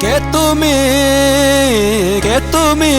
কে তুমি, কে তুমি?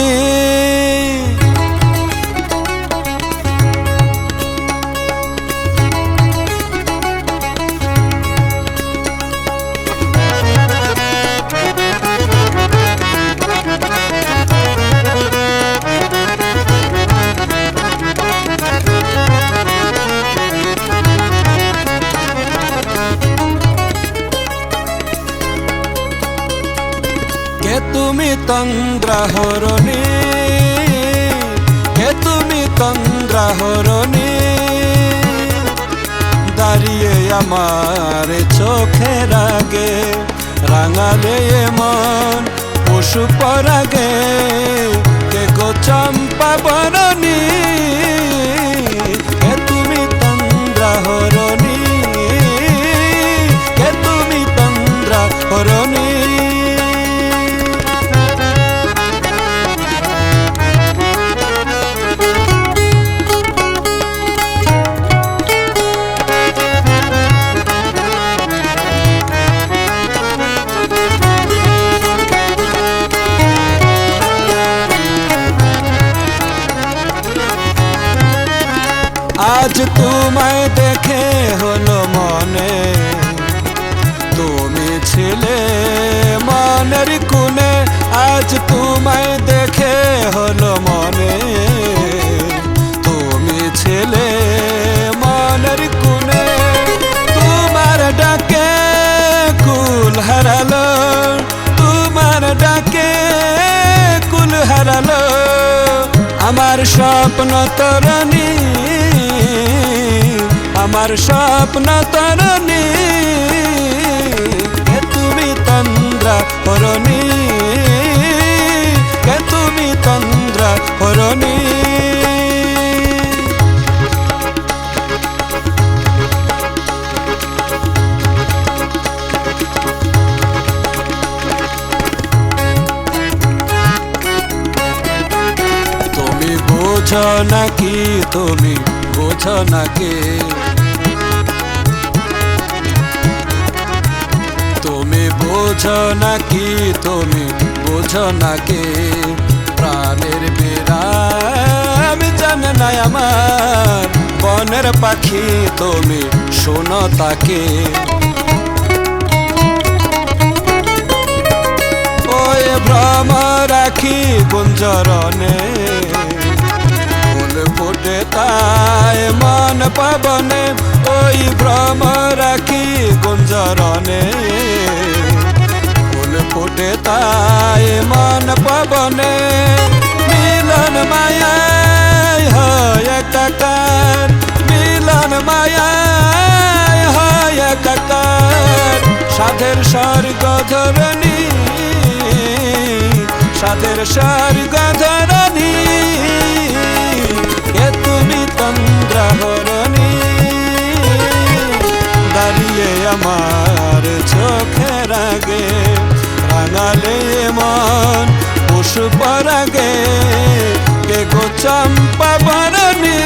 কে তুমি তন্দ্রাহরণী, কে তুমি তন্দ্রাহরণী? দাঁড়িয়ে আমার চোখের আগে রাঙালে মন পশু পরাগে। কে গো চম্পা বরণী, কে তুমি তন্দ্রাহরণী, কে তুমি তন্দ্রাহরণী? আজ তোমায় দেখে হলো মনে, তুমি ছিলে মনের কোণে। আজ তোমায় দেখে হলো মনে, তুমি ছিলে মনের কোণে। তোমার ডাকে কুল হারালো, তোমার ডাকে কুল হারালো আমার স্বপ্ন তরণী, আমার স্বপ্ন তরণী। কে তুমি তন্দ্রাহরণী, কে তুমি তন্দ্রাহরণী? তুমি বোঝো নাকি, তুমি বোঝো নাকি? তুমি বোঝো নাকি, তুমি বোঝো নাকি? প্রাণের বিরাম জানে না আমার বনের পাখি, তুমি শোনো তাকে। ওই ভ্রম রাখি গুঞ্জরণে, ফুল ফোটে তাই মন পাবনে। ওই ভ্রম রাখি গুঞ্জরণে, ফুল ফোটে তাই মন পাবনে। মিলন মায়ায় হয় একাকার, মিলন মায়ায় হয় একাকার। সাধের স্বর্গ ধরণী, সাধের স্বর্গ ধরণী। কে তুমি তন্দ্রাহরণী, দাঁড়িয়ে আমার চোখের আগে রাঙালে মন পশু পরাগে। কে গো চম্পা বরণী।